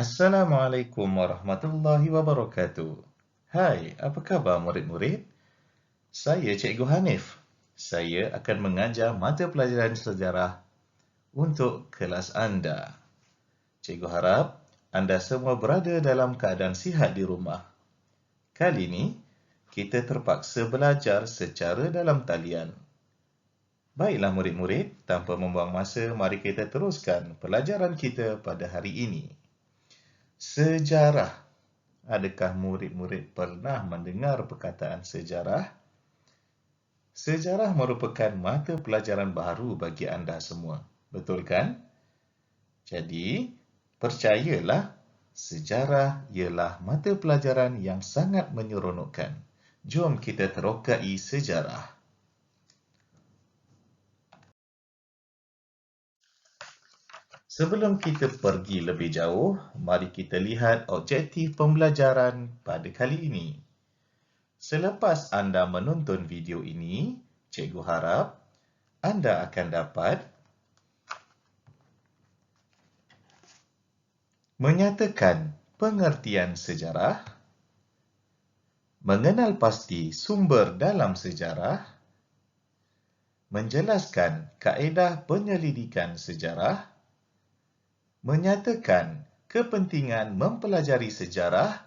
Assalamualaikum warahmatullahi wabarakatuh. Hai, apa khabar murid-murid? Saya Cikgu Hanif. Saya akan mengajar mata pelajaran sejarah untuk kelas anda. Cikgu harap anda semua berada dalam keadaan sihat di rumah. Kali ini, kita terpaksa belajar secara dalam talian. Baiklah murid-murid, tanpa membuang masa, mari kita teruskan pelajaran kita pada hari ini. Sejarah. Adakah murid-murid pernah mendengar perkataan sejarah? Sejarah merupakan mata pelajaran baru bagi anda semua. Betul kan? Jadi, percayalah, sejarah ialah mata pelajaran yang sangat menyeronokkan. Jom kita terokai sejarah. Sebelum kita pergi lebih jauh, mari kita lihat objektif pembelajaran pada kali ini. Selepas anda menonton video ini, cikgu harap anda akan dapat menyatakan pengertian sejarah, mengenal pasti sumber dalam sejarah, menjelaskan kaedah penyelidikan sejarah, menyatakan kepentingan mempelajari sejarah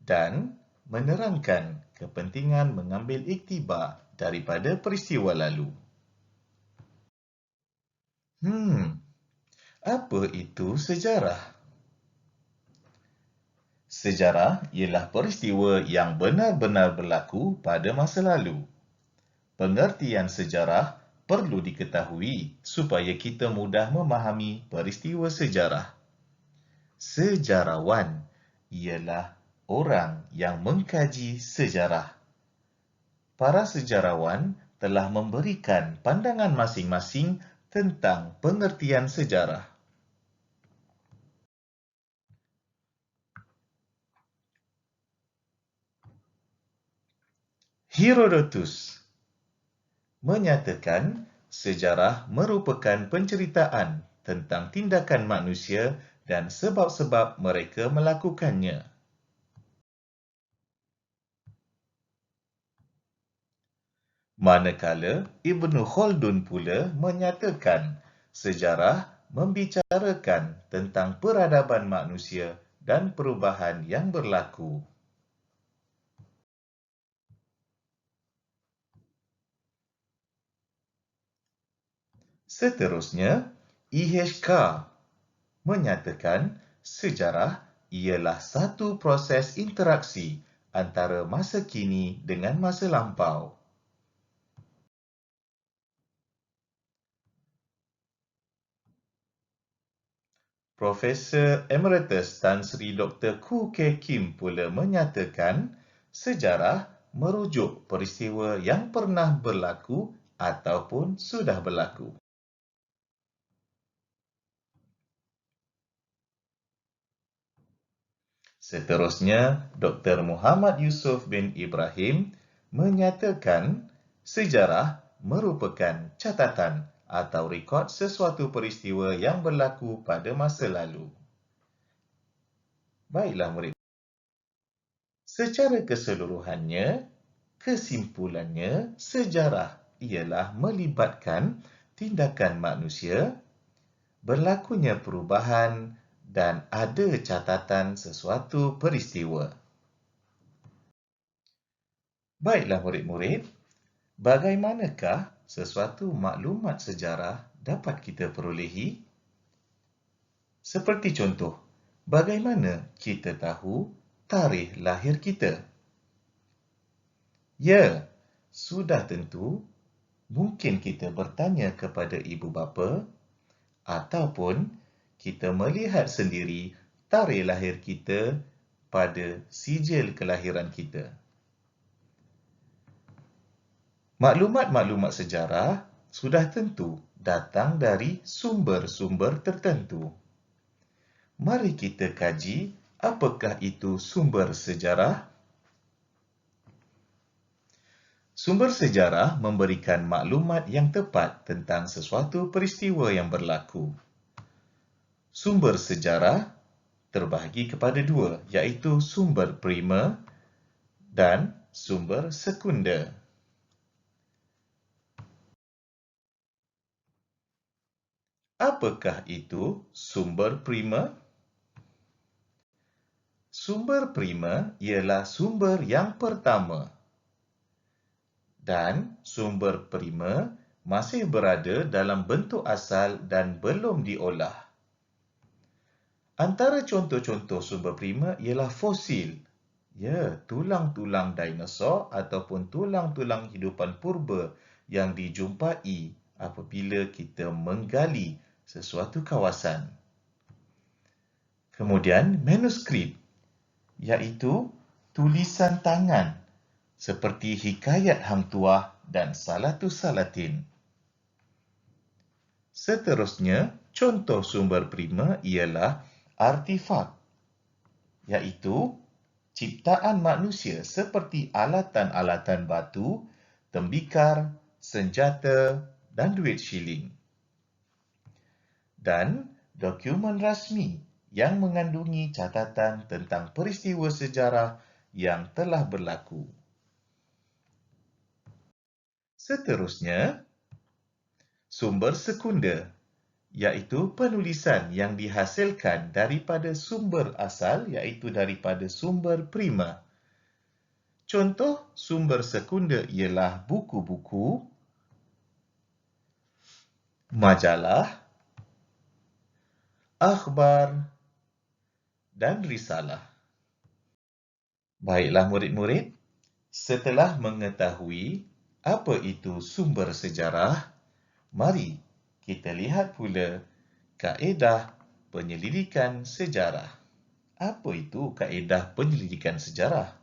dan menerangkan kepentingan mengambil iktibar daripada peristiwa lalu. Apa itu sejarah? Sejarah ialah peristiwa yang benar-benar berlaku pada masa lalu. Pengertian sejarah perlu diketahui supaya kita mudah memahami peristiwa sejarah. Sejarawan ialah orang yang mengkaji sejarah. Para sejarawan telah memberikan pandangan masing-masing tentang pengertian sejarah. Herodotus menyatakan sejarah merupakan penceritaan tentang tindakan manusia dan sebab-sebab mereka melakukannya. Manakala Ibnu Khaldun pula menyatakan sejarah membicarakan tentang peradaban manusia dan perubahan yang berlaku. Seterusnya, E.H. Carr menyatakan sejarah ialah satu proses interaksi antara masa kini dengan masa lampau. Profesor Emeritus Tan Sri Dr. Khoo Kay Kim pula menyatakan sejarah merujuk peristiwa yang pernah berlaku ataupun sudah berlaku. Seterusnya, Dr. Muhammad Yusuf bin Ibrahim menyatakan sejarah merupakan catatan atau rekod sesuatu peristiwa yang berlaku pada masa lalu. Baiklah murid. Secara keseluruhannya, kesimpulannya, sejarah ialah melibatkan tindakan manusia, berlakunya perubahan dan ada catatan sesuatu peristiwa. Baiklah murid-murid, bagaimanakah sesuatu maklumat sejarah dapat kita perolehi? Seperti contoh, bagaimana kita tahu tarikh lahir kita? Ya, sudah tentu, mungkin kita bertanya kepada ibu bapa ataupun kita melihat sendiri tarikh lahir kita pada sijil kelahiran kita. Maklumat-maklumat sejarah sudah tentu datang dari sumber-sumber tertentu. Mari kita kaji apakah itu sumber sejarah. Sumber sejarah memberikan maklumat yang tepat tentang sesuatu peristiwa yang berlaku. Sumber sejarah terbahagi kepada dua, iaitu sumber primer dan sumber sekunder. Apakah itu sumber primer? Sumber primer ialah sumber yang pertama. Dan sumber primer masih berada dalam bentuk asal dan belum diolah. Antara contoh-contoh sumber primer ialah fosil. Ya, tulang-tulang dinosaur ataupun tulang-tulang hidupan purba yang dijumpai apabila kita menggali sesuatu kawasan. Kemudian, manuskrip, iaitu tulisan tangan seperti Hikayat Hang Tuah dan Salatus Salatin. Seterusnya, contoh sumber primer ialah artifak, iaitu ciptaan manusia seperti alatan-alatan batu, tembikar, senjata dan duit shilling. Dan dokumen rasmi yang mengandungi catatan tentang peristiwa sejarah yang telah berlaku. Seterusnya, sumber sekunder, iaitu penulisan yang dihasilkan daripada sumber asal, iaitu daripada sumber primer. Contoh sumber sekunder ialah buku-buku, majalah, akhbar dan risalah. Baiklah murid-murid, setelah mengetahui apa itu sumber sejarah, mari kita lihat pula kaedah penyelidikan sejarah. Apa itu kaedah penyelidikan sejarah?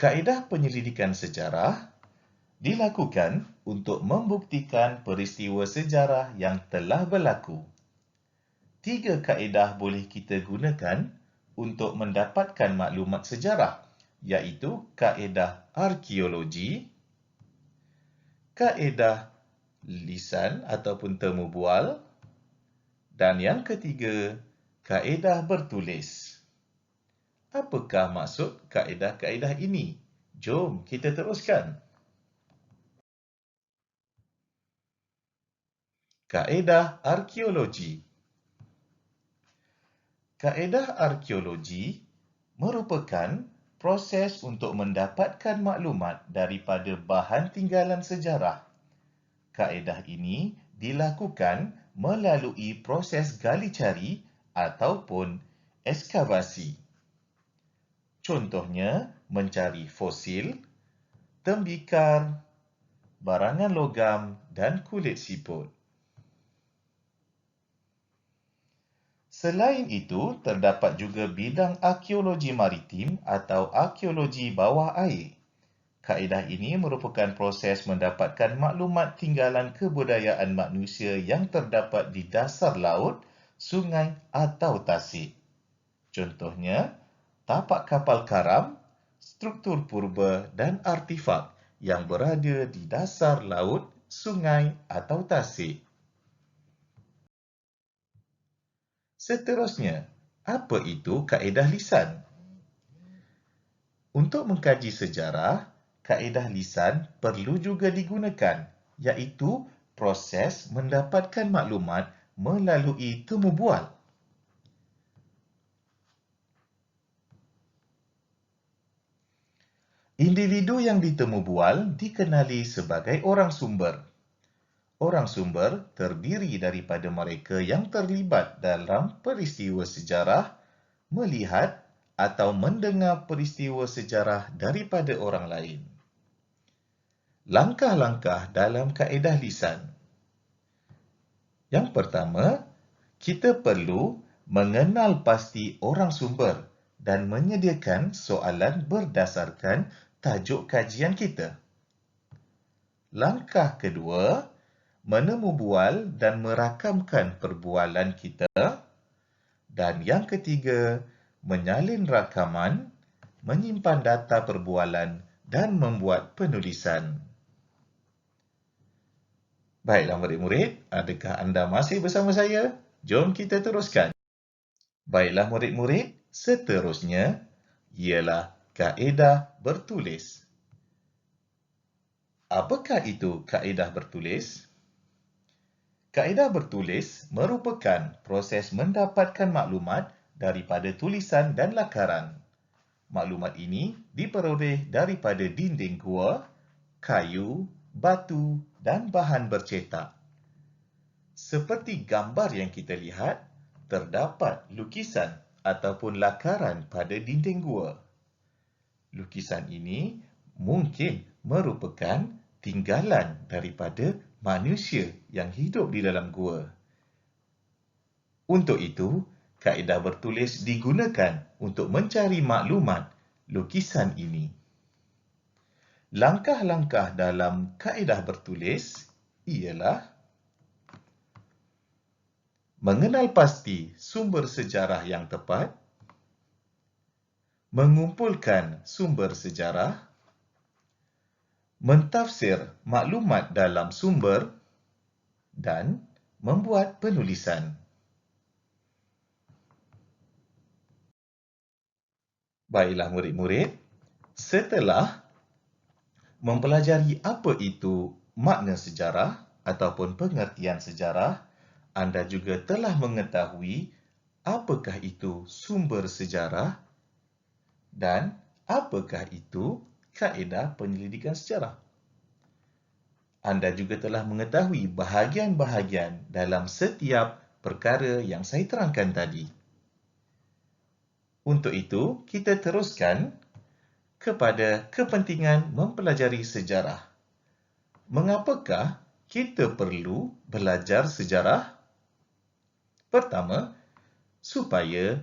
Kaedah penyelidikan sejarah dilakukan untuk membuktikan peristiwa sejarah yang telah berlaku. 3 kaedah boleh kita gunakan untuk mendapatkan maklumat sejarah, iaitu kaedah arkeologi, kaedah lisan ataupun temu bual, dan yang ketiga, kaedah bertulis. Apakah maksud kaedah-kaedah ini? Jom kita teruskan. Kaedah arkeologi. Kaedah arkeologi merupakan proses untuk mendapatkan maklumat daripada bahan tinggalan sejarah. Kaedah ini dilakukan melalui proses gali cari ataupun ekskavasi. Contohnya, mencari fosil, tembikar, barangan logam dan kulit siput. Selain itu, terdapat juga bidang arkeologi maritim atau arkeologi bawah air. Kaedah ini merupakan proses mendapatkan maklumat tinggalan kebudayaan manusia yang terdapat di dasar laut, sungai atau tasik. Contohnya, tapak kapal karam, struktur purba dan artifak yang berada di dasar laut, sungai atau tasik. Seterusnya, apa itu kaedah lisan? Untuk mengkaji sejarah, kaedah lisan perlu juga digunakan, iaitu proses mendapatkan maklumat melalui temu bual. Individu yang ditemu bual dikenali sebagai orang sumber. Orang sumber terdiri daripada mereka yang terlibat dalam peristiwa sejarah, melihat atau mendengar peristiwa sejarah daripada orang lain. Langkah-langkah dalam kaedah lisan. Yang pertama, kita perlu mengenal pasti orang sumber dan menyediakan soalan berdasarkan tajuk kajian kita. Langkah kedua, menemu bual dan merakamkan perbualan kita. Dan yang ketiga, menyalin rakaman, menyimpan data perbualan dan membuat penulisan. Baiklah murid-murid, adakah anda masih bersama saya? Jom kita teruskan. Baiklah murid-murid, seterusnya ialah kaedah bertulis. Apakah itu kaedah bertulis? Kaedah bertulis merupakan proses mendapatkan maklumat daripada tulisan dan lakaran. Maklumat ini diperoleh daripada dinding gua, kayu, batu dan bahan bercetak. Seperti gambar yang kita lihat, terdapat lukisan ataupun lakaran pada dinding gua. Lukisan ini mungkin merupakan tinggalan daripada manusia yang hidup di dalam gua. Untuk itu, kaedah bertulis digunakan untuk mencari maklumat lukisan ini. Langkah-langkah dalam kaedah bertulis ialah mengenal pasti sumber sejarah yang tepat, mengumpulkan sumber sejarah, mentafsir maklumat dalam sumber, dan membuat penulisan. Baiklah murid-murid, setelah mempelajari apa itu makna sejarah ataupun pengertian sejarah, anda juga telah mengetahui apakah itu sumber sejarah dan apakah itu kaedah penyelidikan sejarah. Anda juga telah mengetahui bahagian-bahagian dalam setiap perkara yang saya terangkan tadi. Untuk itu, kita teruskan kepada kepentingan mempelajari sejarah. Mengapakah kita perlu belajar sejarah? Pertama, supaya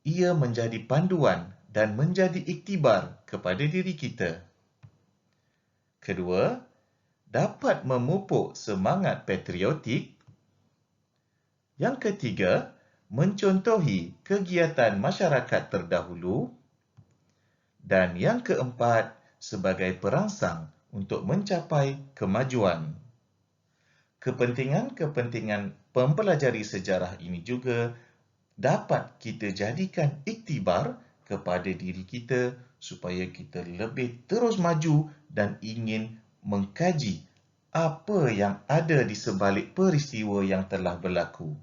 ia menjadi panduan dan menjadi iktibar kepada diri kita. Kedua, dapat memupuk semangat patriotik. Yang ketiga, mencontohi kegiatan masyarakat terdahulu. Dan yang keempat, sebagai perangsang untuk mencapai kemajuan. Kepentingan-kepentingan mempelajari sejarah ini juga dapat kita jadikan iktibar kepada diri kita supaya kita lebih terus maju dan ingin mengkaji apa yang ada di sebalik peristiwa yang telah berlaku.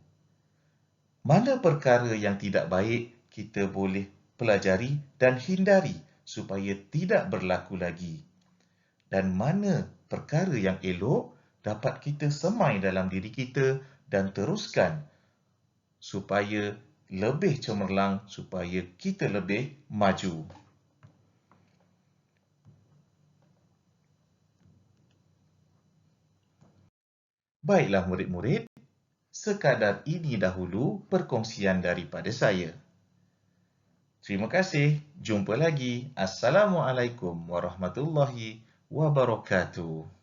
Mana perkara yang tidak baik kita boleh pelajari dan hindari supaya tidak berlaku lagi. Dan mana perkara yang elok dapat kita semai dalam diri kita dan teruskan supaya lebih cemerlang, supaya kita lebih maju. Baiklah murid-murid, sekadar ini dahulu perkongsian daripada saya. Terima kasih. Jumpa lagi. Assalamualaikum warahmatullahi wabarakatuh.